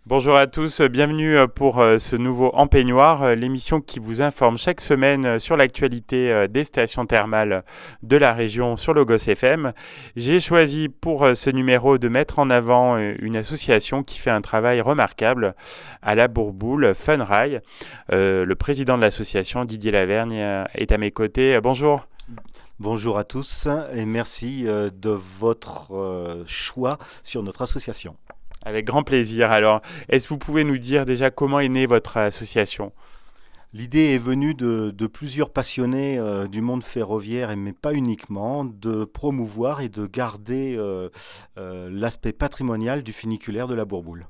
Bonjour à tous, bienvenue pour ce nouveau En Peignoir, l'émission qui vous informe chaque semaine sur l'actualité des stations thermales de la région sur Logos FM. J'ai choisi pour ce numéro de mettre en avant une association qui fait un travail remarquable à la Bourboule, Funrail. Le président de l'association, Didier Lavergne, est à mes côtés. Bonjour. Bonjour à tous et merci de votre choix sur notre association. Avec grand plaisir. Alors, est-ce que vous pouvez nous dire déjà comment est née votre association? L'idée est venue de plusieurs passionnés du monde ferroviaire, mais pas uniquement, de promouvoir et de garder l'aspect patrimonial du funiculaire de la Bourboule.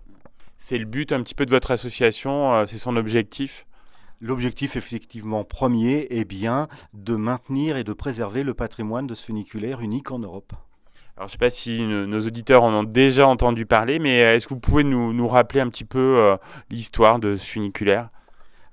C'est le but un petit peu de votre association, c'est son objectif? L'objectif effectivement premier est bien de maintenir et de préserver le patrimoine de ce funiculaire unique en Europe. Alors, je ne sais pas si nos auditeurs en ont déjà entendu parler, mais est-ce que vous pouvez nous rappeler un petit peu l'histoire de ce funiculaire?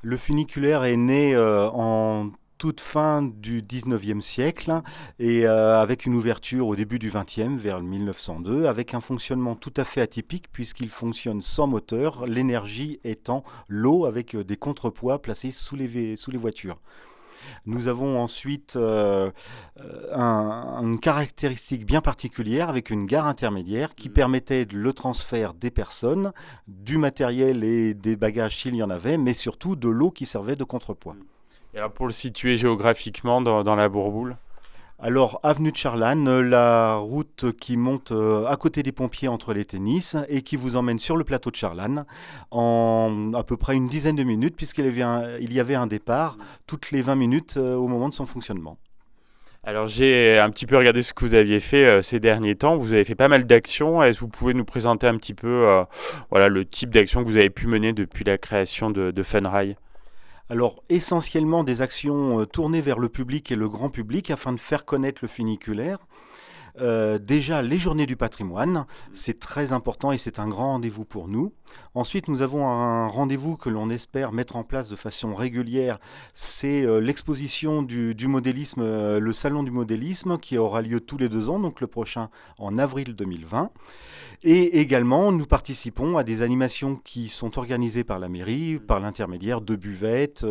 Le funiculaire est né en toute fin du 19e siècle et avec une ouverture au début du 20e, vers 1902, avec un fonctionnement tout à fait atypique puisqu'il fonctionne sans moteur, l'énergie étant l'eau avec des contrepoids placés sous les voitures. Nous avons ensuite une caractéristique bien particulière avec une gare intermédiaire qui permettait le transfert des personnes, du matériel et des bagages s'il y en avait, mais surtout de l'eau qui servait de contrepoids. Et alors, pour le situer géographiquement dans la Bourboule? Alors, avenue de Charlanne, la route qui monte à côté des pompiers entre les tennis et qui vous emmène sur le plateau de Charlanne en à peu près une dizaine de minutes, il y avait un départ toutes les 20 minutes au moment de son fonctionnement. Alors, j'ai un petit peu regardé ce que vous aviez fait ces derniers temps. Vous avez fait pas mal d'actions. Est-ce que vous pouvez nous présenter un petit peu voilà, le type d'action que vous avez pu mener depuis la création de Funrail? Alors, essentiellement des actions tournées vers le public et le grand public afin de faire connaître le funiculaire. Déjà, les journées du patrimoine, c'est très important et c'est un grand rendez-vous pour nous. Ensuite, nous avons un rendez-vous que l'on espère mettre en place de façon régulière. C'est l'exposition du modélisme, le salon du modélisme qui aura lieu tous les 2 ans, donc le prochain en avril 2020. Et également, nous participons à des animations qui sont organisées par la mairie, par l'intermédiaire de buvettes,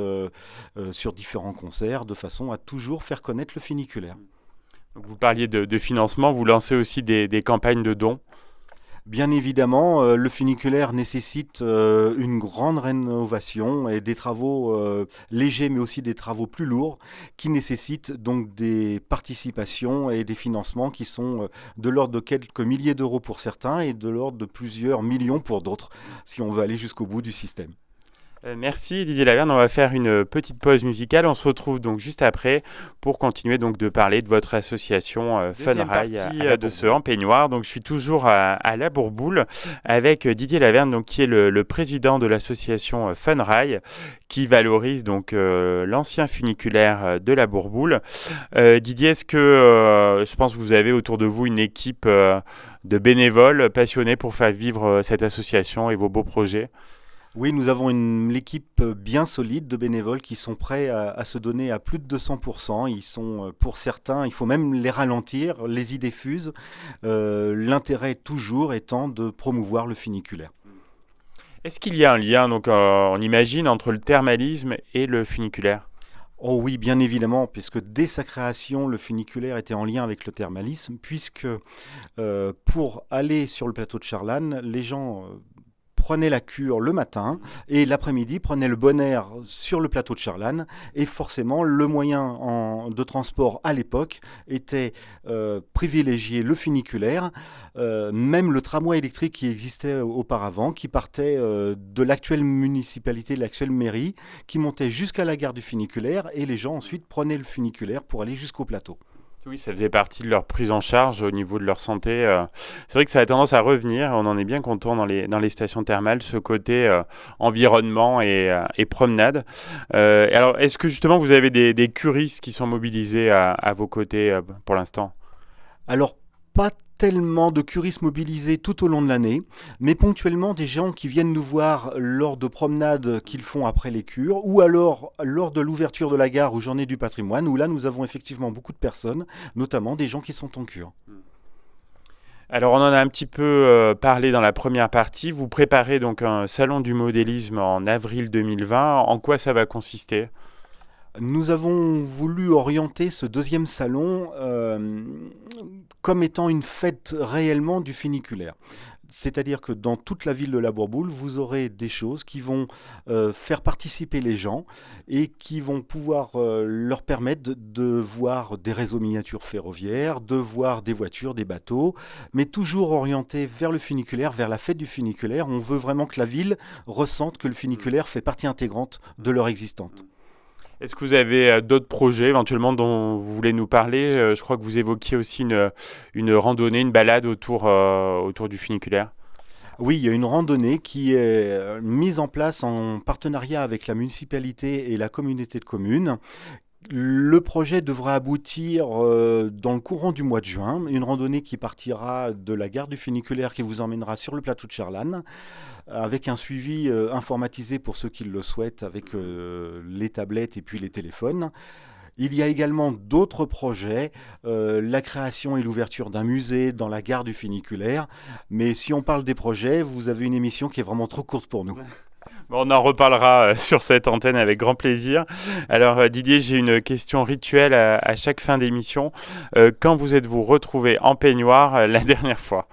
sur différents concerts, de façon à toujours faire connaître le funiculaire. Donc, vous parliez de financement. Vous lancez aussi des campagnes de dons. Bien évidemment, le funiculaire nécessite une grande rénovation et des travaux légers, mais aussi des travaux plus lourds, qui nécessitent donc des participations et des financements qui sont de l'ordre de quelques milliers d'euros pour certains et de l'ordre de plusieurs millions pour d'autres, si on veut aller jusqu'au bout du système. Merci Didier Laverne. On va faire une petite pause musicale. On se retrouve donc juste après pour continuer donc de parler de votre association Deuxième Funrail partie à de ce Bourboule. En Peignoir. Donc je suis toujours à la Bourboule avec Didier Laverne, donc qui est le président de l'association Funrail, qui valorise donc l'ancien funiculaire de la Bourboule. Didier, est-ce que je pense que vous avez autour de vous une équipe de bénévoles passionnés pour faire vivre cette association et vos beaux projets? Oui, nous avons l'équipe bien solide de bénévoles qui sont prêts à se donner à plus de 200%. Ils sont, pour certains, il faut même les ralentir, les idées fusent. L'intérêt toujours étant de promouvoir le funiculaire. Est-ce qu'il y a un lien, donc on imagine, entre le thermalisme et le funiculaire? Oh oui, bien évidemment, puisque dès sa création, le funiculaire était en lien avec le thermalisme, puisque pour aller sur le plateau de Charlanne, les gens prenaient la cure le matin et l'après-midi prenaient le bon air sur le plateau de Charlanne. Et forcément, le moyen de transport à l'époque était privilégié le funiculaire, même le tramway électrique qui existait auparavant, qui partait de l'actuelle municipalité, de l'actuelle mairie, qui montait jusqu'à la gare du funiculaire et les gens ensuite prenaient le funiculaire pour aller jusqu'au plateau. Oui, ça faisait partie de leur prise en charge au niveau de leur santé. C'est vrai que ça a tendance à revenir. On en est bien content dans les stations thermales, ce côté environnement et promenade. Alors, est-ce que justement vous avez des curistes qui sont mobilisés à vos côtés pour l'instant? Alors, pas tellement de curistes mobilisés tout au long de l'année, mais ponctuellement des gens qui viennent nous voir lors de promenades qu'ils font après les cures, ou alors lors de l'ouverture de la gare ou journée du patrimoine, où là nous avons effectivement beaucoup de personnes, notamment des gens qui sont en cure. Alors on en a un petit peu parlé dans la première partie. Vous préparez donc un salon du modélisme en avril 2020. En quoi ça va consister? Nous avons voulu orienter ce deuxième salon comme étant une fête réellement du funiculaire. C'est-à-dire que dans toute la ville de la Bourboule, vous aurez des choses qui vont faire participer les gens et qui vont pouvoir leur permettre de voir des réseaux miniatures ferroviaires, de voir des voitures, des bateaux, mais toujours orientés vers le funiculaire, vers la fête du funiculaire. On veut vraiment que la ville ressente que le funiculaire fait partie intégrante de leur existence. Est-ce que vous avez d'autres projets éventuellement dont vous voulez nous parler? Je crois que vous évoquiez aussi une randonnée, une balade autour du funiculaire. Oui, il y a une randonnée qui est mise en place en partenariat avec la municipalité et la communauté de communes. Le projet devra aboutir dans le courant du mois de juin. Une randonnée qui partira de la gare du funiculaire qui vous emmènera sur le plateau de Charlanne, avec un suivi informatisé pour ceux qui le souhaitent, avec les tablettes et puis les téléphones. Il y a également d'autres projets, la création et l'ouverture d'un musée dans la gare du funiculaire. Mais si on parle des projets, vous avez une émission qui est vraiment trop courte pour nous. Bon, on en reparlera sur cette antenne avec grand plaisir. Alors Didier, j'ai une question rituelle à chaque fin d'émission. Quand vous êtes-vous retrouvé en peignoir la dernière fois?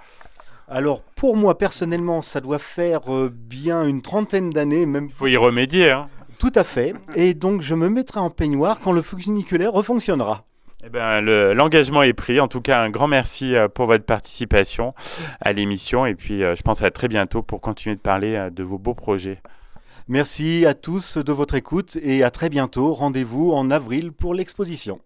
Alors pour moi personnellement, ça doit faire bien une trentaine d'années, même. Il faut y remédier, hein. Tout à fait. Et donc je me mettrai en peignoir quand le funiculaire refonctionnera. Eh ben, l'engagement est pris. En tout cas, un grand merci pour votre participation à l'émission. Et puis, je pense à très bientôt pour continuer de parler de vos beaux projets. Merci à tous de votre écoute et à très bientôt. Rendez-vous en avril pour l'exposition.